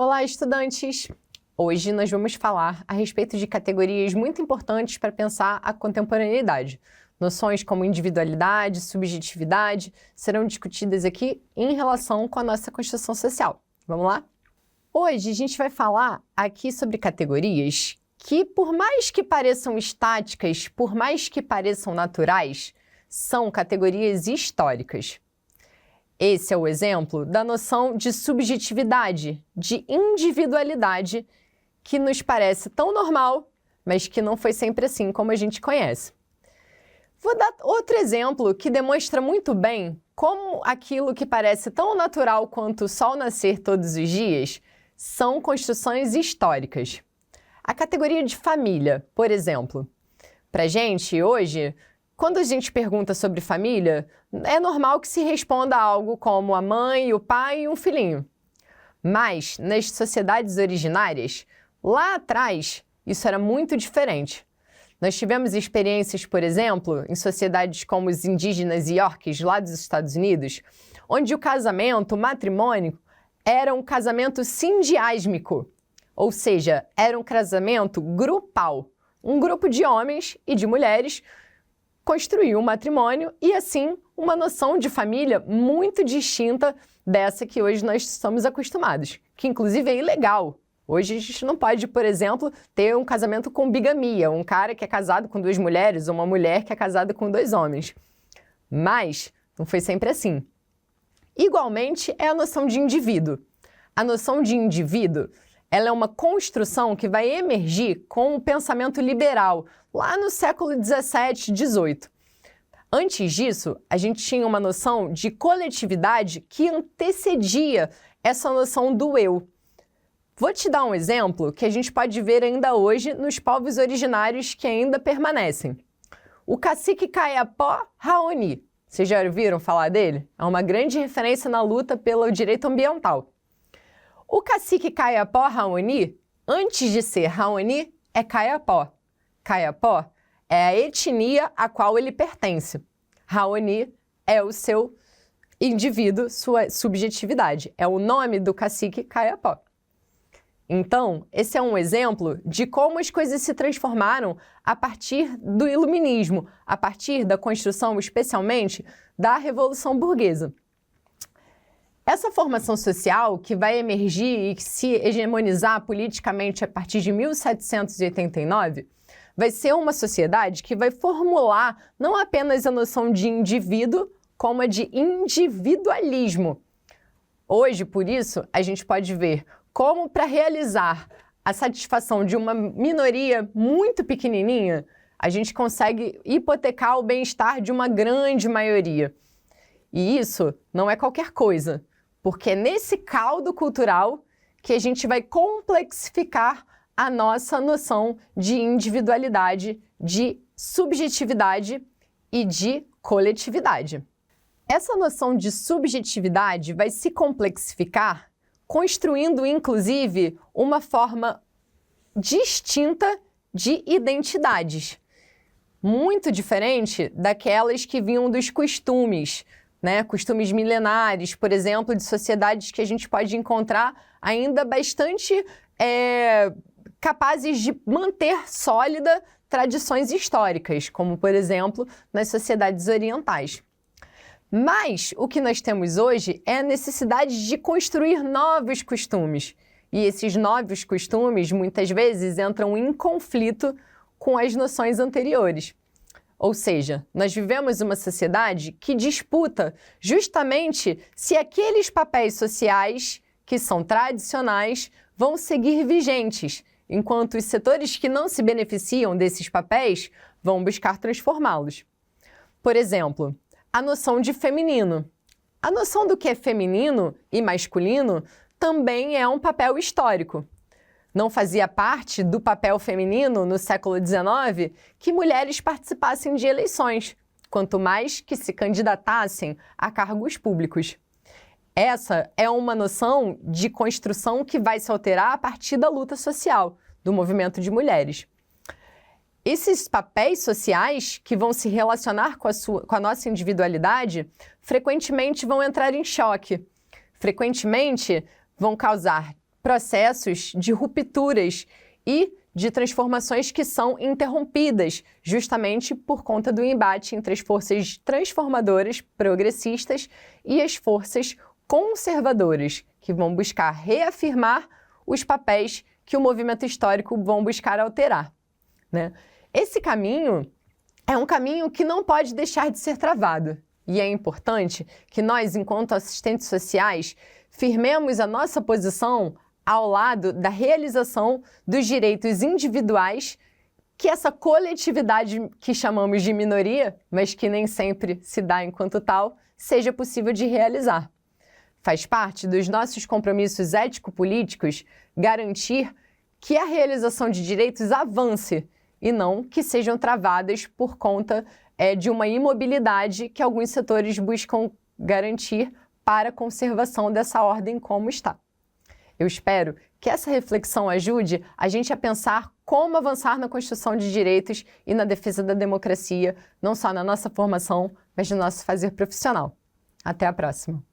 Olá, estudantes! Hoje nós vamos falar a respeito de categorias muito importantes para pensar a contemporaneidade. Noções como individualidade, subjetividade serão discutidas aqui em relação com a nossa construção social. Vamos lá? Hoje a gente vai falar aqui sobre categorias que, por mais que pareçam estáticas, por mais que pareçam naturais, são categorias históricas. Esse é o exemplo da noção de subjetividade, de individualidade, que nos parece tão normal, mas que não foi sempre assim como a gente conhece. Vou dar outro exemplo que demonstra muito bem como aquilo que parece tão natural quanto o sol nascer todos os dias são construções históricas. A categoria de família, por exemplo. Pra gente, hoje, quando a gente pergunta sobre família, é normal que se responda algo como a mãe, o pai e um filhinho. Mas, nas sociedades originárias, lá atrás, isso era muito diferente. Nós tivemos experiências, por exemplo, em sociedades como os indígenas Yorks, lá dos Estados Unidos, onde o casamento, o matrimônio, era um casamento sindiásmico, ou seja, era um casamento grupal. Um grupo de homens e de mulheres construiu um matrimônio e, assim, uma noção de família muito distinta dessa que hoje nós estamos acostumados, que inclusive é ilegal. Hoje a gente não pode, por exemplo, ter um casamento com bigamia, um cara que é casado com duas mulheres ou uma mulher que é casada com dois homens. Mas não foi sempre assim. Igualmente é a noção de indivíduo. A noção de indivíduo, ela é uma construção que vai emergir com o pensamento liberal, lá no século 17, 18. Antes disso, a gente tinha uma noção de coletividade que antecedia essa noção do eu. Vou te dar um exemplo que a gente pode ver ainda hoje nos povos originários que ainda permanecem. O cacique Kayapó Raoni. Vocês já ouviram falar dele? É uma grande referência na luta pelo direito ambiental. O cacique Kayapó Raoni, antes de ser Raoni, é Kayapó. Kayapó é a etnia a qual ele pertence. Raoni é o seu indivíduo, sua subjetividade. É o nome do cacique Kayapó. Então, esse é um exemplo de como as coisas se transformaram a partir do iluminismo, a partir da construção, especialmente, da Revolução Burguesa. Essa formação social que vai emergir e se hegemonizar politicamente a partir de 1789 vai ser uma sociedade que vai formular não apenas a noção de indivíduo, como a de individualismo. Hoje, por isso, a gente pode ver como, para realizar a satisfação de uma minoria muito pequenininha, a gente consegue hipotecar o bem-estar de uma grande maioria. E isso não é qualquer coisa, porque é nesse caldo cultural que a gente vai complexificar a nossa noção de individualidade, de subjetividade e de coletividade. Essa noção de subjetividade vai se complexificar construindo, inclusive, uma forma distinta de identidades, muito diferente daquelas que vinham dos costumes, né? Costumes milenares, por exemplo, de sociedades que a gente pode encontrar ainda bastante capazes de manter sólida tradições históricas, como, por exemplo, nas sociedades orientais. Mas o que nós temos hoje é a necessidade de construir novos costumes. E esses novos costumes, muitas vezes, entram em conflito com as noções anteriores. Ou seja, nós vivemos uma sociedade que disputa justamente se aqueles papéis sociais que são tradicionais vão seguir vigentes, enquanto os setores que não se beneficiam desses papéis vão buscar transformá-los. Por exemplo, a noção de feminino. A noção do que é feminino e masculino também é um papel histórico. Não fazia parte do papel feminino no século XIX que mulheres participassem de eleições, quanto mais que se candidatassem a cargos públicos. Essa é uma noção de construção que vai se alterar a partir da luta social, do movimento de mulheres. Esses papéis sociais que vão se relacionar com a nossa individualidade frequentemente vão entrar em choque. Frequentemente vão causar processos de rupturas e de transformações que são interrompidas, justamente por conta do embate entre as forças transformadoras, progressistas, e as forças conservadoras, que vão buscar reafirmar os papéis que o movimento histórico vão buscar alterar, né? Esse caminho é um caminho que não pode deixar de ser travado. E é importante que nós, enquanto assistentes sociais, firmemos a nossa posição ao lado da realização dos direitos individuais que essa coletividade que chamamos de minoria, mas que nem sempre se dá enquanto tal, seja possível de realizar. Faz parte dos nossos compromissos ético-políticos garantir que a realização de direitos avance e não que sejam travadas por conta de uma imobilidade que alguns setores buscam garantir para a conservação dessa ordem como está. Eu espero que essa reflexão ajude a gente a pensar como avançar na construção de direitos e na defesa da democracia, não só na nossa formação, mas no nosso fazer profissional. Até a próxima!